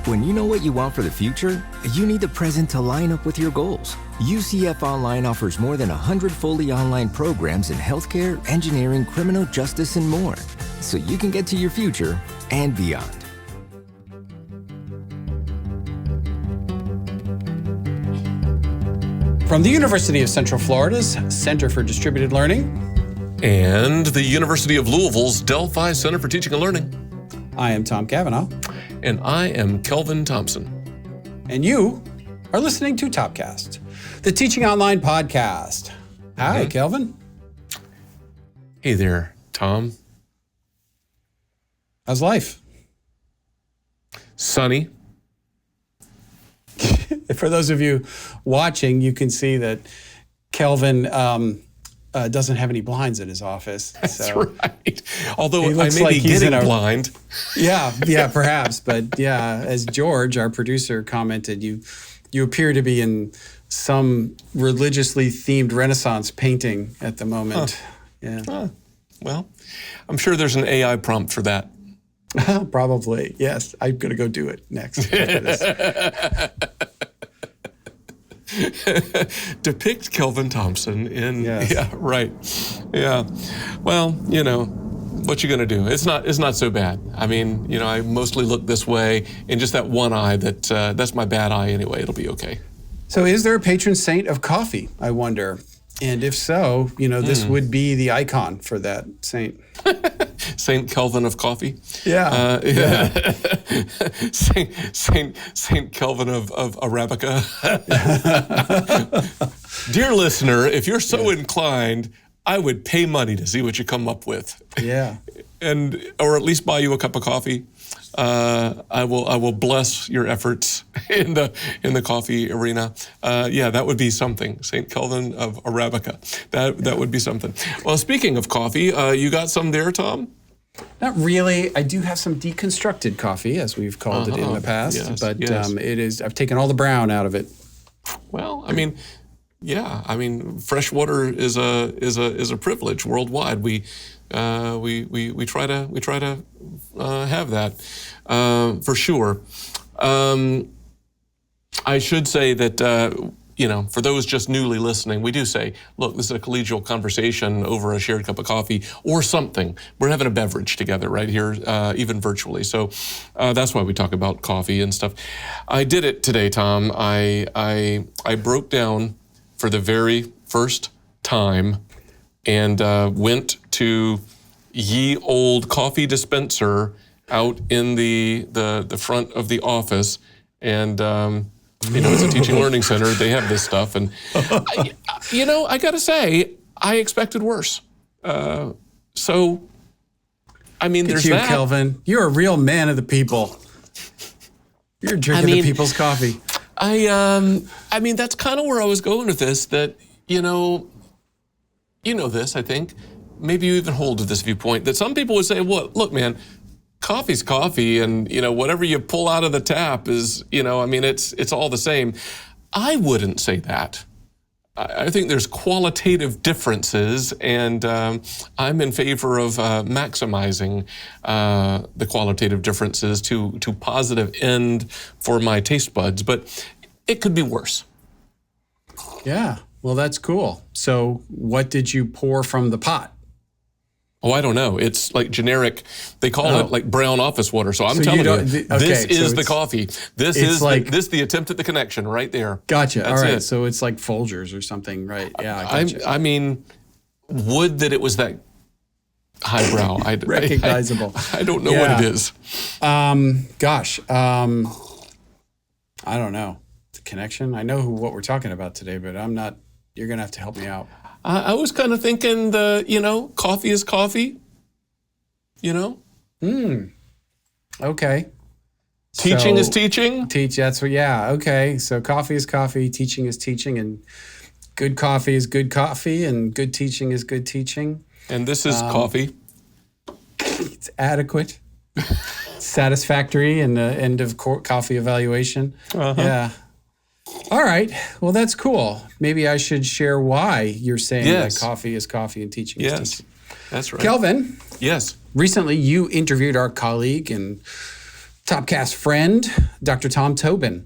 When you know what you want for the future, you need the present to line up with your goals. UCF Online offers more than 100 fully online programs in healthcare, engineering, criminal justice, and more, so you can get to your future and beyond. From the University of Central Florida's Center for Distributed Learning and the University of Louisville's Delphi Center for Teaching and Learning. I am Tom Cavanaugh. And I am Kelvin Thompson. And you are listening to Topcast, the Teaching Online podcast. Hi, Kelvin. Hey there, Tom. How's life? Sunny. For those of you watching, you can see that Kelvin doesn't have any blinds in his office. That's right. Although I may like be getting blind. Yeah, perhaps. But yeah, as George, our producer, commented, you appear to be in some religiously themed Renaissance painting at the moment. Yeah. Well, I'm sure there's an AI prompt for that. Probably, yes. I'm going to go do it next. Depict Kelvin Thompson in, yes. Yeah, right. Yeah. Well, you know, what you going to do? It's not so bad. I mean, you know, I mostly look this way, and just that one eye, that's my bad eye anyway. It'll be okay. So is there a patron saint of coffee, I wonder? And if so, you know, this would be the icon for that saint. Saint Kelvin of coffee. Yeah. Saint Kelvin of Arabica. Dear listener, if you're so inclined, I would pay money to see what you come up with. Yeah. Or at least buy you a cup of coffee. I will bless your efforts in the coffee arena. That would be something. Saint Kelvin of Arabica. That would be something. Well, speaking of coffee, you got some there, Tom? Not really. I do have some deconstructed coffee, as we've called it in the past. Yes, but yes. It is. I've taken all the brown out of it. Well, I mean, yeah. I mean, fresh water is a privilege worldwide. We try to have that for sure. I should say that you know, for those just newly listening, we do say, look, this is a collegial conversation over a shared cup of coffee or something. We're having a beverage together right here, even virtually. So that's why we talk about coffee and stuff. I did it today, Tom. I broke down for the very first time and went to ye old coffee dispenser out in the front of the office, and you know, it's a teaching learning center. They have this stuff, and I got to say, I expected worse. So, I mean, there's you, that. Kelvin. You're a real man of the people. You're drinking the people's coffee. I mean, that's kind of where I was going with this. That you know this. I think maybe you even hold to this viewpoint that some people would say, "Well, look, man. Coffee's coffee, and you know whatever you pull out of the tap is, you know, I mean it's all the same." I wouldn't say that. I think there's qualitative differences, and I'm in favor of maximizing the qualitative differences to positive end for my taste buds. But it could be worse. Yeah, well, that's cool. So, what did you pour from the pot? Oh, I don't know. It's like generic. They call it like brown office water. So I'm telling you, this is the coffee. This is like the attempt at the connection right there. Gotcha. That's all right. it. So it's like Folgers or something, right? Yeah. Gotcha. I mean, would that it was that highbrow. Recognizable. I don't know what it is. I don't know. The connection. I know what we're talking about today, but I'm not. You're gonna have to help me out. I was kind of thinking coffee is coffee, you know? Okay. Teaching is teaching? Okay. So coffee is coffee, teaching is teaching, and good coffee is good coffee, and good teaching is good teaching. And this is coffee. It's adequate, satisfactory in the end of coffee evaluation. Yeah. All right. Well, that's cool. Maybe I should share why you're saying that coffee is coffee and teaching is teaching. That's right. Kelvin. Yes. Recently, you interviewed our colleague and Topcast friend, Dr. Tom Tobin.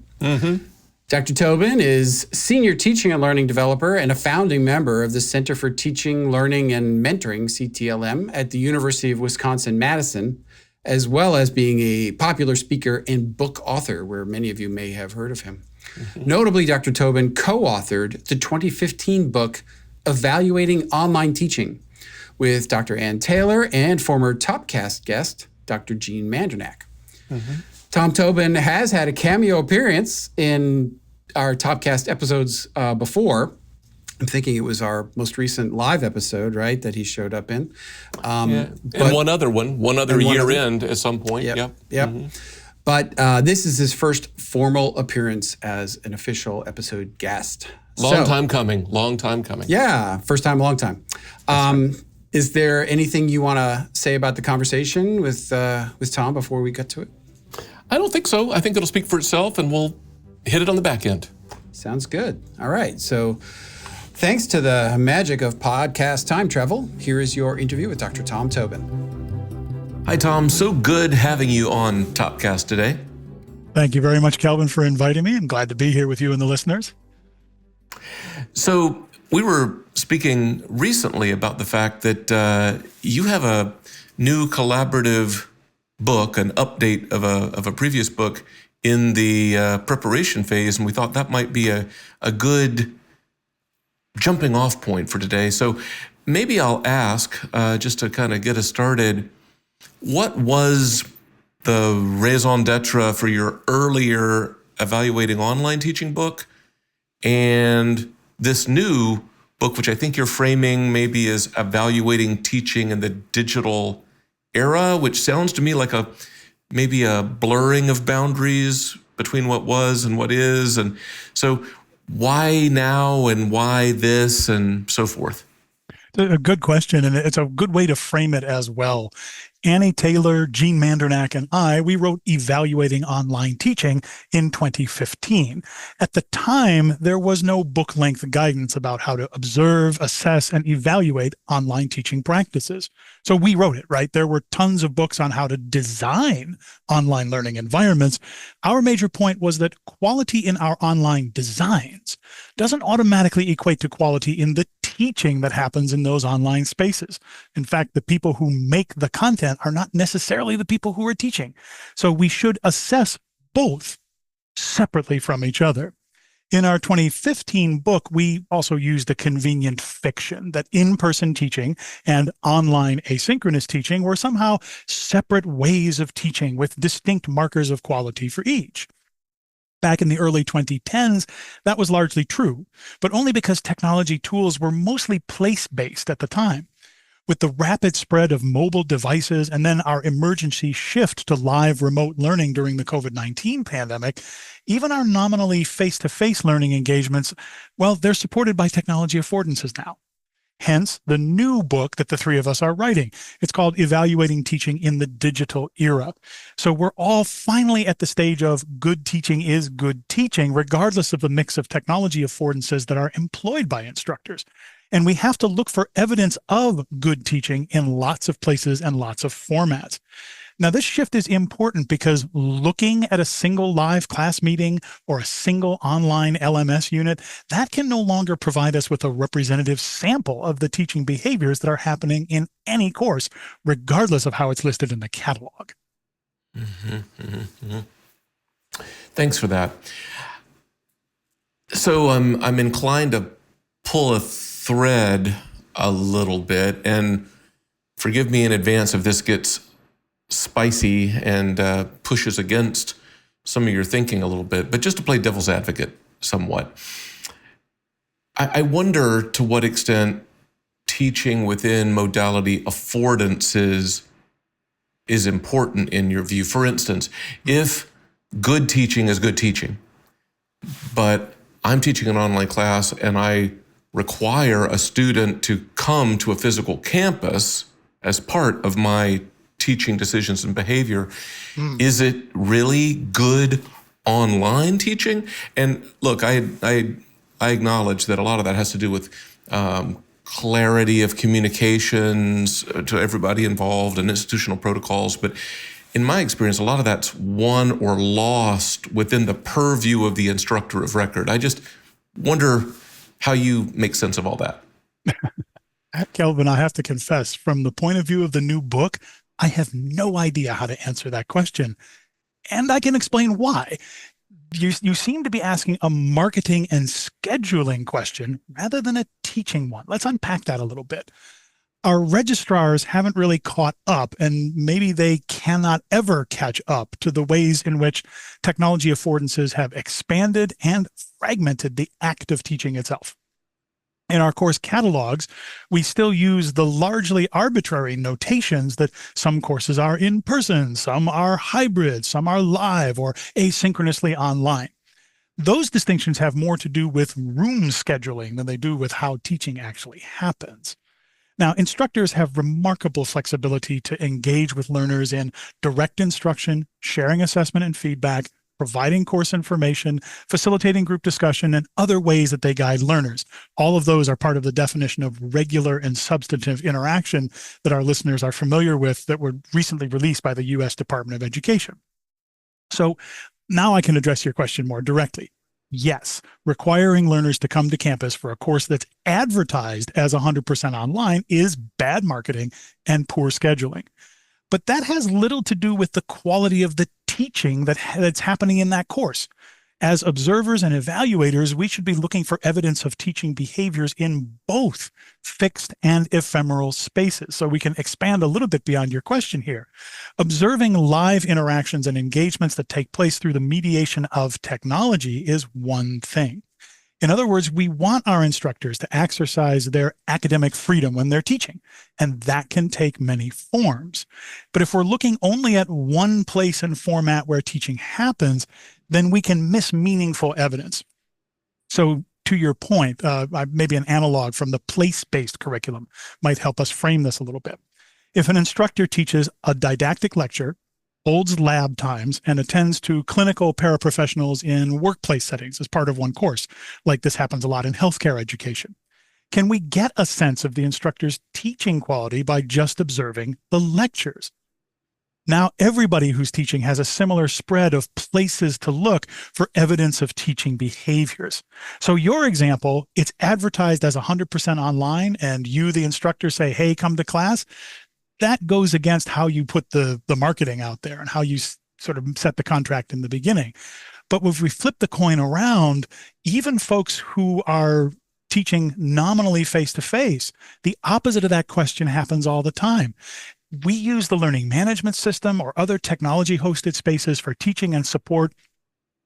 Dr. Tobin is Senior Teaching and Learning Developer and a founding member of the Center for Teaching, Learning, and Mentoring, CTLM, at the University of Wisconsin-Madison, as well as being a popular speaker and book author, where many of you may have heard of him. Notably, Dr. Tobin co-authored the 2015 book, Evaluating Online Teaching, with Dr. Ann Taylor and former Topcast guest, Dr. Gene Mandernack. Tom Tobin has had a cameo appearance in our Topcast episodes before. I'm thinking it was our most recent live episode, right, that he showed up in. And one other year-end at some point. Yep. But this is his first formal appearance as an official episode guest. Long time coming. Yeah, first time, long time. Is there anything you want to say about the conversation with Tom before we get to it? I don't think so. I think it'll speak for itself, and we'll hit it on the back end. Sounds good. All right. So thanks to the magic of podcast time travel, here is your interview with Dr. Tom Tobin. Hi, Tom. So good having you on Topcast today. Thank you very much, Kelvin, for inviting me. I'm glad to be here with you and the listeners. So we were speaking recently about the fact that you have a new collaborative book, an update of a previous book in the preparation phase, and we thought that might be a good jumping off point for today. So maybe I'll ask, just to kind of get us started, what was the raison d'etre for your earlier Evaluating Online Teaching book, and this new book, which I think you're framing maybe as Evaluating Teaching in the Digital Era, which sounds to me like maybe a blurring of boundaries between what was and what is. And so why now and why this and so forth? A good question, and it's a good way to frame it as well. Annie Taylor, Gene Mandernack, and we wrote Evaluating Online Teaching in 2015. At the time, there was no book-length guidance about how to observe, assess, and evaluate online teaching practices. So we wrote it, right? There were tons of books on how to design online learning environments. Our major point was that quality in our online designs doesn't automatically equate to quality in the teaching that happens in those online spaces. In fact, the people who make the content are not necessarily the people who are teaching. So we should assess both separately from each other. In our 2015 book, we also used a convenient fiction that in-person teaching and online asynchronous teaching were somehow separate ways of teaching with distinct markers of quality for each. Back in the early 2010s, that was largely true, but only because technology tools were mostly place-based at the time. With the rapid spread of mobile devices and then our emergency shift to live remote learning during the COVID-19 pandemic, even our nominally face-to-face learning engagements, well, they're supported by technology affordances now. Hence, the new book that the three of us are writing. It's called Evaluating Teaching in the Digital Era. So we're all finally at the stage of good teaching is good teaching, regardless of the mix of technology affordances that are employed by instructors. And we have to look for evidence of good teaching in lots of places and lots of formats. Now, this shift is important because looking at a single live class meeting or a single online LMS unit, that can no longer provide us with a representative sample of the teaching behaviors that are happening in any course, regardless of how it's listed in the catalog. Thanks for that. So I'm inclined to pull a thread a little bit, and forgive me in advance if this gets spicy and pushes against some of your thinking a little bit, but just to play devil's advocate somewhat. I wonder to what extent teaching within modality affordances is important in your view. For instance, if good teaching is good teaching, but I'm teaching an online class and I require a student to come to a physical campus as part of my teaching decisions and behavior, is it really good online teaching? And look, I acknowledge that a lot of that has to do with clarity of communications to everybody involved and institutional protocols. But in my experience, a lot of that's won or lost within the purview of the instructor of record. I just wonder how you make sense of all that. Kelvin, I have to confess, from the point of view of the new book, I have no idea how to answer that question. And I can explain why. You seem to be asking a marketing and scheduling question rather than a teaching one. Let's unpack that a little bit. Our registrars haven't really caught up, and maybe they cannot ever catch up to the ways in which technology affordances have expanded and fragmented the act of teaching itself. In our course catalogs, we still use the largely arbitrary notations that some courses are in person, some are hybrid, some are live or asynchronously online. Those distinctions have more to do with room scheduling than they do with how teaching actually happens. Now, instructors have remarkable flexibility to engage with learners in direct instruction, sharing assessment and feedback, providing course information, facilitating group discussion, and other ways that they guide learners. All of those are part of the definition of regular and substantive interaction that our listeners are familiar with that were recently released by the U.S. Department of Education. So now I can address your question more directly. Yes, requiring learners to come to campus for a course that's advertised as 100% online is bad marketing and poor scheduling. But that has little to do with the quality of the teaching that's happening in that course. As observers and evaluators, we should be looking for evidence of teaching behaviors in both fixed and ephemeral spaces. So we can expand a little bit beyond your question here. Observing live interactions and engagements that take place through the mediation of technology is one thing. In other words, we want our instructors to exercise their academic freedom when they're teaching, and that can take many forms. But if we're looking only at one place and format where teaching happens, then we can miss meaningful evidence. So to your point, maybe an analog from the place-based curriculum might help us frame this a little bit. If an instructor teaches a didactic lecture, holds lab times, and attends to clinical paraprofessionals in workplace settings as part of one course, like this happens a lot in healthcare education, can we get a sense of the instructor's teaching quality by just observing the lectures? Now, everybody who's teaching has a similar spread of places to look for evidence of teaching behaviors. So your example, it's advertised as 100% online, and you, the instructor, say, hey, come to class. That goes against how you put the marketing out there and how you sort of set the contract in the beginning. But if we flip the coin around, even folks who are teaching nominally face-to-face, the opposite of that question happens all the time. We use the learning management system or other technology-hosted spaces for teaching and support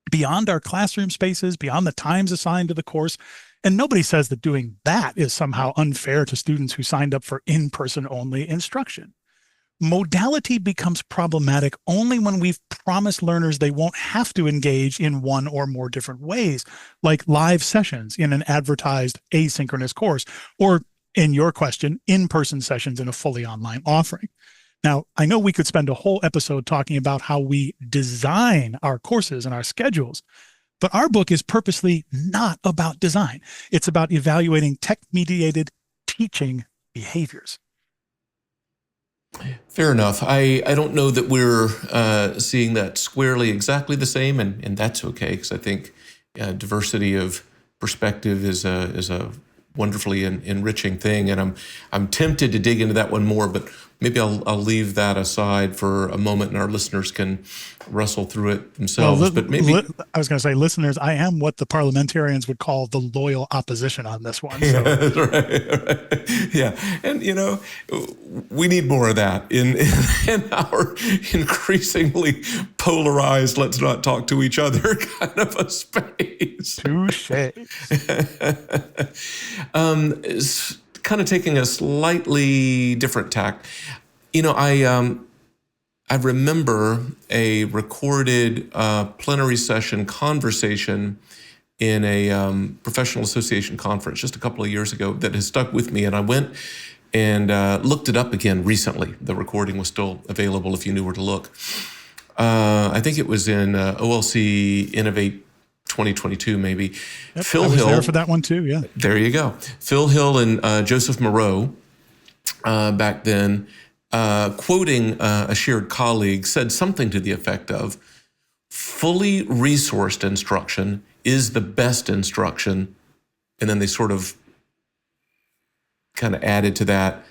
beyond our classroom spaces, beyond the times assigned to the course. And nobody says that doing that is somehow unfair to students who signed up for in-person only instruction. Modality becomes problematic only when we've promised learners they won't have to engage in one or more different ways, like live sessions in an advertised asynchronous course, or in your question, in-person sessions in a fully online offering. Now, I know we could spend a whole episode talking about how we design our courses and our schedules, but our book is purposely not about design. It's about evaluating tech-mediated teaching behaviors. Fair enough. I don't know that we're seeing that squarely exactly the same, and that's okay, because I think diversity of perspective is a wonderfully enriching thing, and I'm tempted to dig into that one more, but maybe I'll leave that aside for a moment, and our listeners can wrestle through it themselves. Well, but maybe I was going to say, listeners, I am what the parliamentarians would call the loyal opposition on this one. So. Yeah, right. Yeah, and we need more of that in our increasingly polarized, let's not talk to each other kind of a space. Touche. Kind of taking a slightly different tack. I remember a recorded plenary session conversation in a professional association conference just a couple of years ago that has stuck with me, and I went and looked it up again recently. The recording was still available if you knew where to look. I think it was in OLC Innovate 2022, maybe. Yep, Phil I was Hill, there for that one too, yeah. There you go. Phil Hill and Joseph Moreau back then quoting a shared colleague, said something to the effect of, fully resourced instruction is the best instruction. And then they sort of kind of added to that,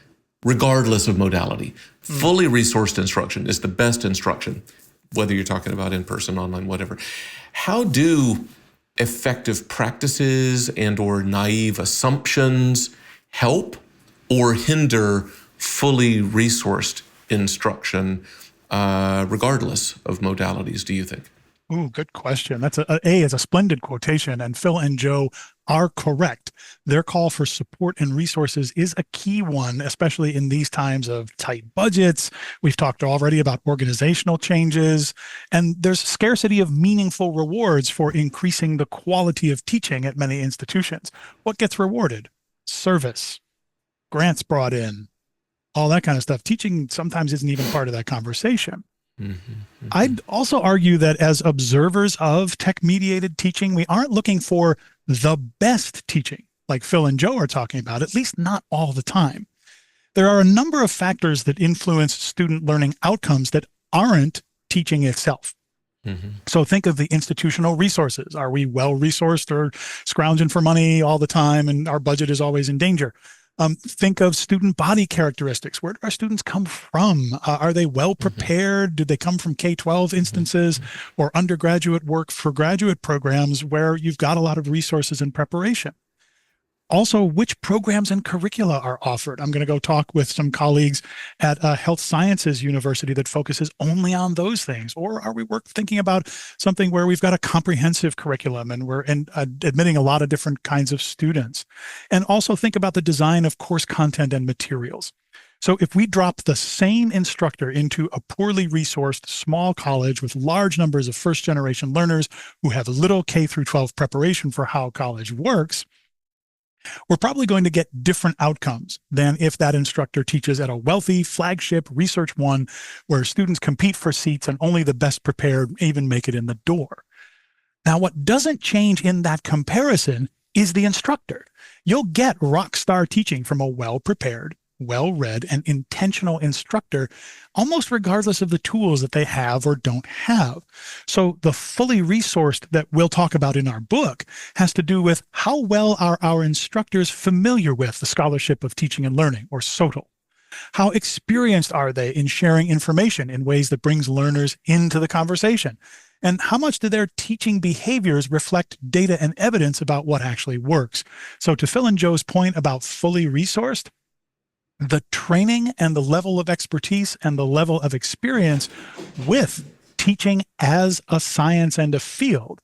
regardless of modality. Fully resourced instruction is the best instruction, whether you're talking about in-person, online, whatever. How do effective practices and or naive assumptions help or hinder fully resourced instruction, regardless of modalities, do you think? Ooh, good question. That's is a splendid quotation, and Phil and Joe are correct. Their call for support and resources is a key one, especially in these times of tight budgets. We've talked already about organizational changes, and there's scarcity of meaningful rewards for increasing the quality of teaching at many institutions. What gets rewarded? Service, grants brought in, all that kind of stuff. Teaching sometimes isn't even part of that conversation. I'd also argue that as observers of tech-mediated teaching, we aren't looking for the best teaching, like Phil and Joe are talking about, at least not all the time. There are a number of factors that influence student learning outcomes that aren't teaching itself. So think of the institutional resources. Are we well-resourced or scrounging for money all the time and our budget is always in danger? Think of student body characteristics. Where do our students come from? Are they well prepared? Do they come from K-12 instances or undergraduate work for graduate programs where you've got a lot of resources and preparation? Also, which programs and curricula are offered? I'm going to go talk with some colleagues at a health sciences university that focuses only on those things. Or are we thinking about something where we've got a comprehensive curriculum and we're admitting a lot of different kinds of students? And also think about the design of course content and materials. So if we drop the same instructor into a poorly resourced small college with large numbers of first-generation learners who have little K-12 preparation for how college works, we're probably going to get different outcomes than if that instructor teaches at a wealthy flagship Research One where students compete for seats and only the best prepared even make it in the door. Now, what doesn't change in that comparison is the instructor. You'll get rock star teaching from a well-prepared, well-read, and intentional instructor, almost regardless of the tools that they have or don't have. So the fully resourced that we'll talk about in our book has to do with how well are our instructors familiar with the Scholarship of Teaching and Learning, or SOTL? How experienced are they in sharing information in ways that brings learners into the conversation? And how much do their teaching behaviors reflect data and evidence about what actually works? So to Phil and Joe's point about fully resourced, the training and the level of expertise and the level of experience with teaching as a science and a field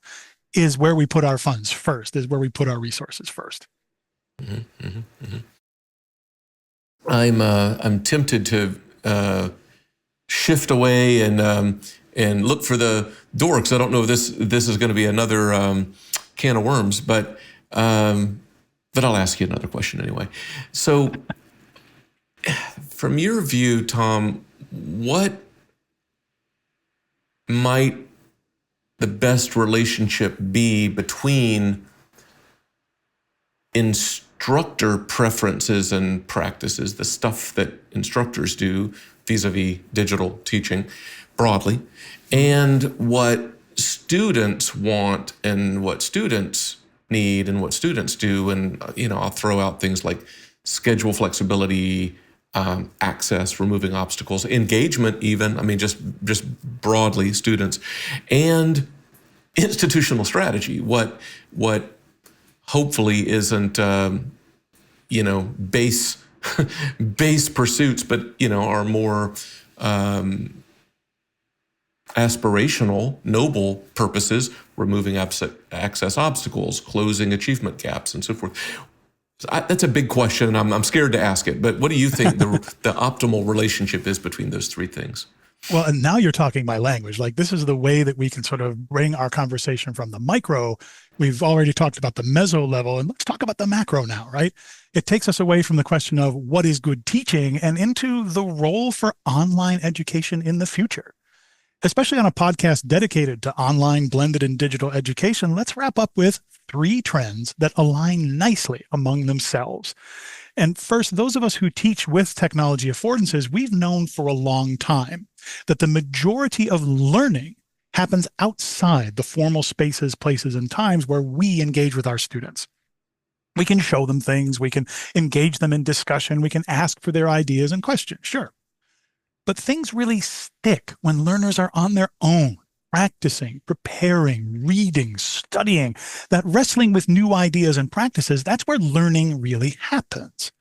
is where we put our funds first, is where we put our resources first. I'm tempted to shift away and look for the door, because I don't know if this is going to be another can of worms, but I'll ask you another question anyway. So, from your view, Tom, what might the best relationship be between instructor preferences and practices, the stuff that instructors do vis-a-vis digital teaching broadly, and what students want and what students need and what students do? And, I'll throw out things like schedule flexibility, access, removing obstacles, engagement even, just broadly students, and institutional strategy, what hopefully isn't, base pursuits, but, are more aspirational, noble purposes, removing access obstacles, closing achievement gaps, and so forth. That's a big question, and I'm scared to ask it, but what do you think the optimal relationship is between those three things? Well, and now you're talking my language. Like, this is the way that we can sort of bring our conversation from the micro. We've already talked about the meso level, and let's talk about the macro now, right? It takes us away from the question of what is good teaching and into the role for online education in the future. Especially on a podcast dedicated to online, blended, and digital education, let's wrap up with 3 trends that align nicely among themselves. And first, those of us who teach with technology affordances, we've known for a long time that the majority of learning happens outside the formal spaces, places, and times where we engage with our students. We can show them things, we can engage them in discussion, we can ask for their ideas and questions, sure. But things really stick when learners are on their own, practicing, preparing, reading, studying. That wrestling with new ideas and practices, that's where learning really happens.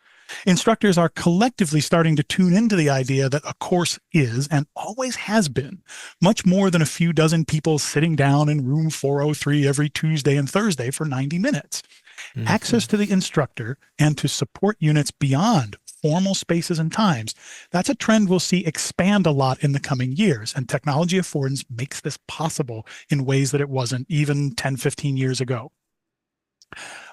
Instructors are collectively starting to tune into the idea that a course is, and always has been, much more than a few dozen people sitting down in room 403 every Tuesday and Thursday for 90 minutes. Mm-hmm. Access to the instructor and to support units beyond formal spaces and times, that's a trend we'll see expand a lot in the coming years, and technology affordance makes this possible in ways that it wasn't even 10, 15 years ago.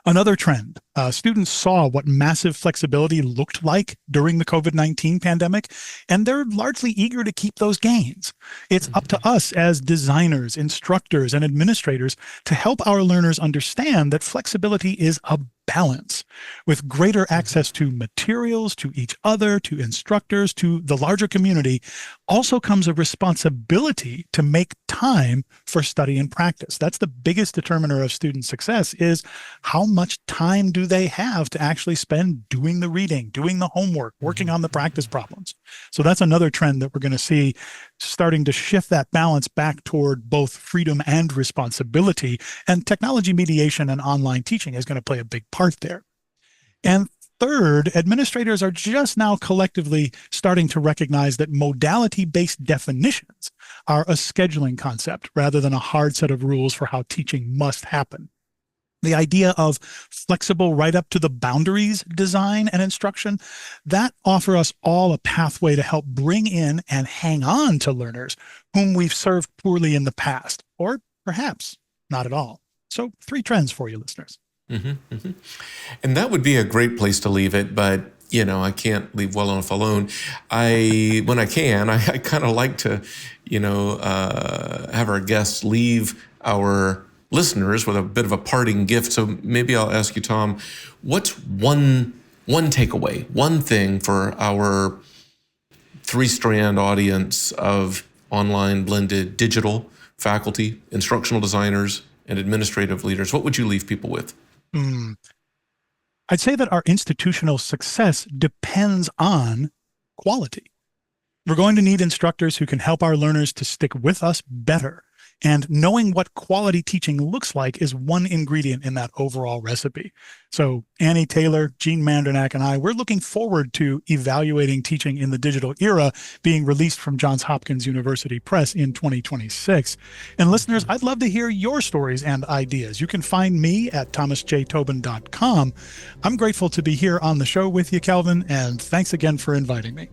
Another trend, students saw what massive flexibility looked like during the COVID-19 pandemic, and they're largely eager to keep those gains. It's up to us as designers, instructors, and administrators to help our learners understand that flexibility is a balance. With greater access to materials, to each other, to instructors, to the larger community, also comes a responsibility to make time for study and practice. That's the biggest determiner of student success, is how much time do they have to actually spend doing the reading, doing the homework, working on the practice problems. So that's another trend that we're going to see starting to shift that balance back toward both freedom and responsibility. And technology mediation and online teaching is going to play a big part there. And third, administrators are just now collectively starting to recognize that modality-based definitions are a scheduling concept rather than a hard set of rules for how teaching must happen. The idea of flexible right up to the boundaries design and instruction, that offer us all a pathway to help bring in and hang on to learners whom we've served poorly in the past, or perhaps not at all. So 3 trends for you, listeners. Mm-hmm, mm-hmm. And that would be a great place to leave it, but I can't leave well enough alone. When I can, I kind of like to, have our guests leave our listeners with a bit of a parting gift. So maybe I'll ask you, Tom, what's one takeaway, one thing for our 3-strand audience of online blended digital faculty, instructional designers, and administrative leaders? What would you leave people with? I'd say that our institutional success depends on quality. We're going to need instructors who can help our learners to stick with us better. And knowing what quality teaching looks like is one ingredient in that overall recipe. So Annie Taylor, Gene Mandernack, and I, we're looking forward to Evaluating Teaching in the Digital Era being released from Johns Hopkins University Press in 2026. And listeners, I'd love to hear your stories and ideas. You can find me at thomasjtobin.com. I'm grateful to be here on the show with you, Kelvin, and thanks again for inviting me.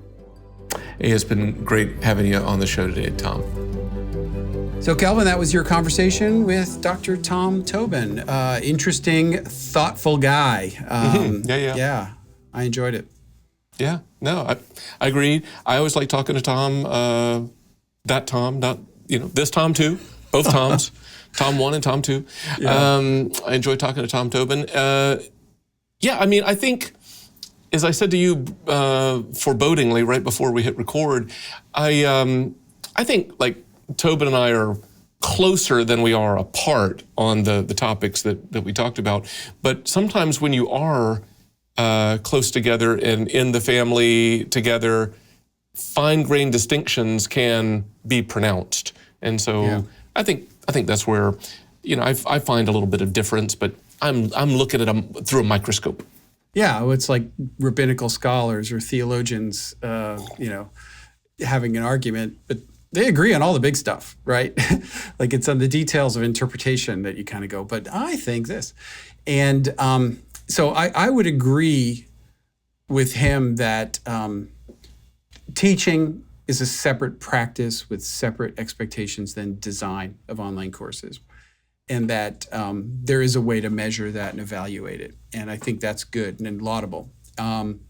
Hey, it's been great having you on the show today, Tom. So, Kelvin, that was your conversation with Dr. Tom Tobin. Interesting, thoughtful guy. Yeah, I enjoyed it. Yeah, no, I agree. I always like talking to Tom, that Tom, not, this Tom too, both Toms, Tom 1 and Tom 2. Yeah. I enjoy talking to Tom Tobin. I think, as I said to you forebodingly right before we hit record, I think Tobin and I are closer than we are apart on the topics that we talked about. But sometimes when you are close together and in the family together, fine-grained distinctions can be pronounced. And so I think that's where, I find a little bit of difference, but I'm looking at them through a microscope. Yeah, it's like rabbinical scholars or theologians, having an argument, but they agree on all the big stuff, right? Like it's on the details of interpretation that you kind of go, but I think this. And so I would agree with him that teaching is a separate practice with separate expectations than design of online courses. And that there is a way to measure that and evaluate it. And I think that's good and laudable. And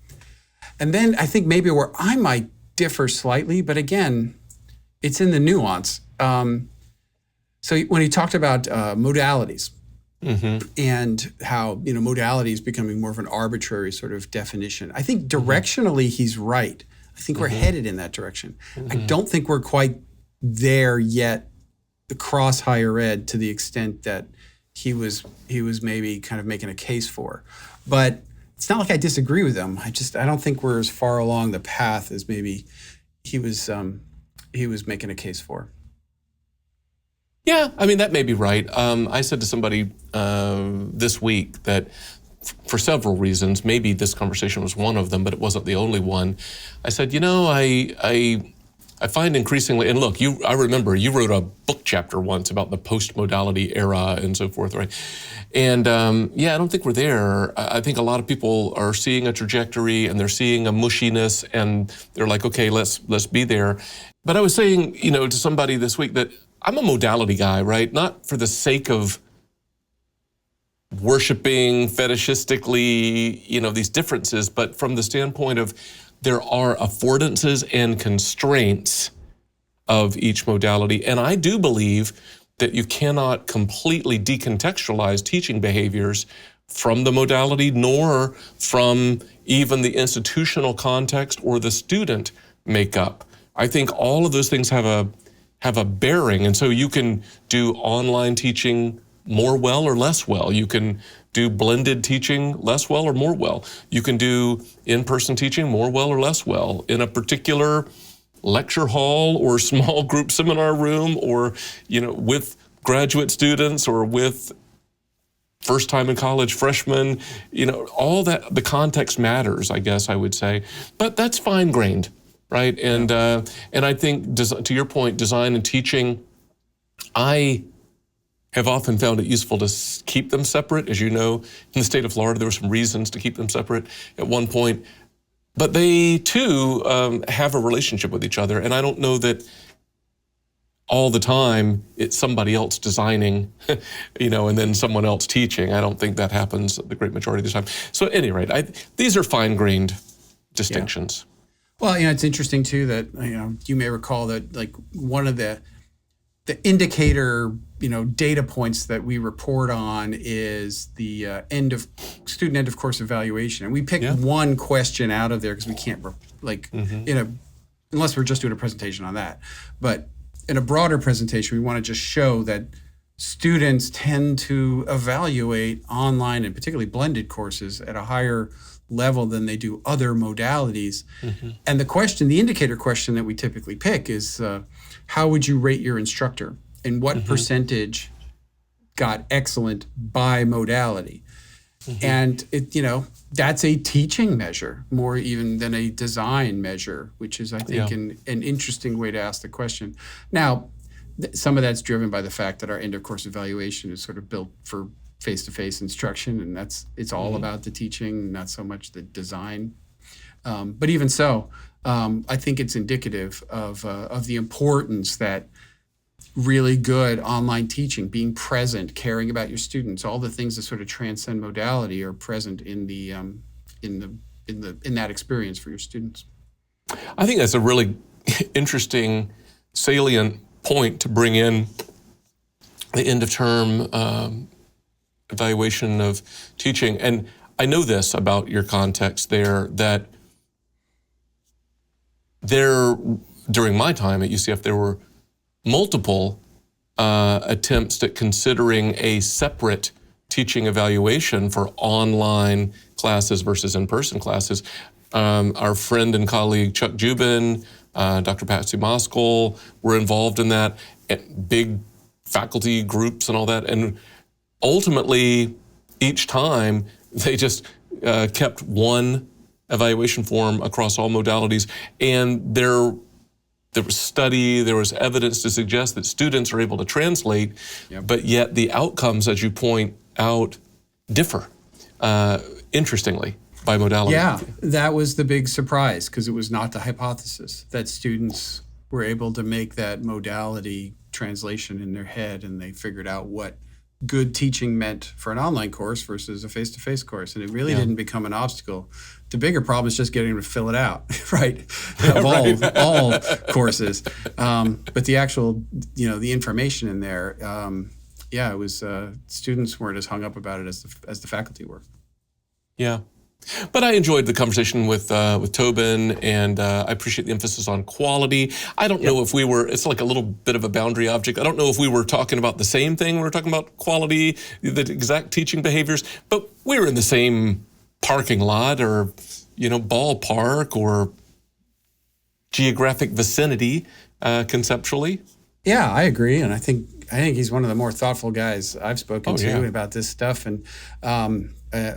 then I think maybe where I might differ slightly, but again, it's in the nuance. So when he talked about modalities, and how, you know, modality is becoming more of an arbitrary sort of definition. I think directionally he's right. I think we're headed in that direction. I don't think we're quite there yet across higher ed to the extent that he was maybe kind of making a case for. But it's not like I disagree with him. I don't think we're as far along the path as maybe he was making a case for. Yeah, I mean, that may be right. I said to somebody this week that for several reasons, maybe this conversation was one of them, but it wasn't the only one. I said, you know, I find increasingly, and look, I remember you wrote a book chapter once about the post-modality era and so forth, right? And yeah, I don't think we're there. I think a lot of people are seeing a trajectory and they're seeing a mushiness and they're like, okay, let's be there. But I was saying, you know, to somebody this week that I'm a modality guy, right? Not for the sake of worshiping fetishistically, you know, these differences, but from the standpoint of there are affordances and constraints of each modality. And I do believe that you cannot completely decontextualize teaching behaviors from the modality, nor from even the institutional context or the student makeup. I think all of those things have a bearing. And so you can do online teaching more well or less well. You can do blended teaching less well or more well. You can do in-person teaching more well or less well in a particular lecture hall or small group seminar room, or, you know, with graduate students or with first time in college freshmen. You know, all that, the context matters, I guess I would say, but that's fine-grained, right? And I think, to your point, design and teaching, I have often found it useful to keep them separate. As you know, in the state of Florida, there were some reasons to keep them separate at one point, but they too have a relationship with each other. And I don't know that all the time it's somebody else designing, you know, and then someone else teaching. I don't think that happens the great majority of the time. So at any rate, these are fine-grained distinctions. Yeah. Well, you know, it's interesting too that, you know, you may recall that like one of the indicator, you know, data points that we report on is the student end of course evaluation, and we picked one question out of there because we can't unless we're just doing a presentation on that. But in a broader presentation, we want to just show that students tend to evaluate online and particularly blended courses at a higher level than they do other modalities. And the indicator question that we typically pick is, how would you rate your instructor? And what percentage got excellent by modality? And it, you know, that's a teaching measure more even than a design measure, which is, I think, an interesting way to ask the question. Now, some of that's driven by the fact that our end of course evaluation is sort of built for face-to-face instruction, and it's all about the teaching, not so much the design. But even so, I think it's indicative of the importance that really good online teaching, being present, caring about your students, all the things that sort of transcend modality are present in that experience for your students. I think that's a really interesting, salient point to bring in the end of term evaluation of teaching. And I know this about your context there, that during my time at UCF, there were multiple attempts at considering a separate teaching evaluation for online classes versus in-person classes. Our friend and colleague Chuck Jubin, Dr. Patsy Moskal were involved in that, big faculty groups and all that. And ultimately, each time, they just kept one evaluation form across all modalities. And there was study, there was evidence to suggest that students are able to translate, but yet the outcomes, as you point out, differ, interestingly, by modality. Yeah, that was the big surprise, because it was not the hypothesis that students were able to make that modality translation in their head, and they figured out what good teaching meant for an online course versus a face-to-face course, and it really didn't become an obstacle. The bigger problem is just getting them to fill it out, right? Of all courses, but the actual, the information in there yeah, it was students weren't as hung up about it as the faculty were. Yeah. But I enjoyed the conversation with Tobin, and I appreciate the emphasis on quality. I don't know if it's like a little bit of a boundary object. I don't know if we were talking about the same thing. We were talking about quality, the exact teaching behaviors, but we were in the same parking lot or, ballpark or geographic vicinity conceptually. Yeah, I agree. And I think he's one of the more thoughtful guys I've spoken to about this stuff. And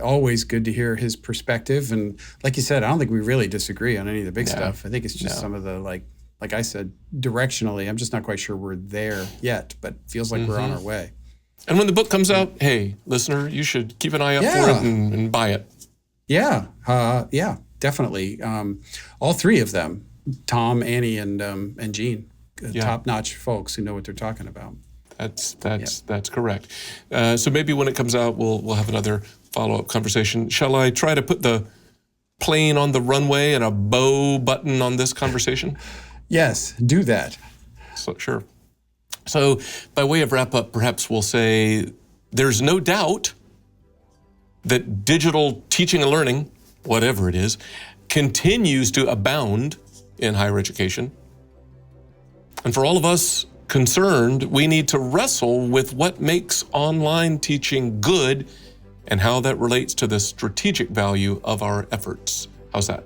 always good to hear his perspective. And like you said, I don't think we really disagree on any of the big stuff. I think it's just some of the, like I said, directionally, I'm just not quite sure we're there yet, but feels like we're on our way. And when the book comes out, hey, listener, you should keep an eye out for it and buy it. Yeah, definitely. All three of them, Tom, Annie, and Gene, top-notch folks who know what they're talking about. That's correct. So maybe when it comes out, we'll have another follow-up conversation. Shall I try to put the plane on the runway and a bow button on this conversation? Yes, do that. So, sure. So by way of wrap-up, perhaps we'll say there's no doubt that digital teaching and learning, whatever it is, continues to abound in higher education. And for all of us concerned, we need to wrestle with what makes online teaching good and how that relates to the strategic value of our efforts. How's that?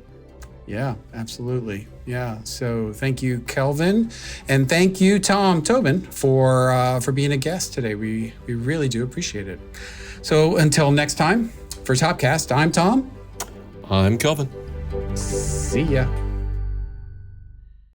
Yeah, absolutely. Yeah. So thank you, Kelvin, and thank you, Tom Tobin, for being a guest today. We really do appreciate it. So until next time, for Topcast, I'm Tom. I'm Kelvin. See ya.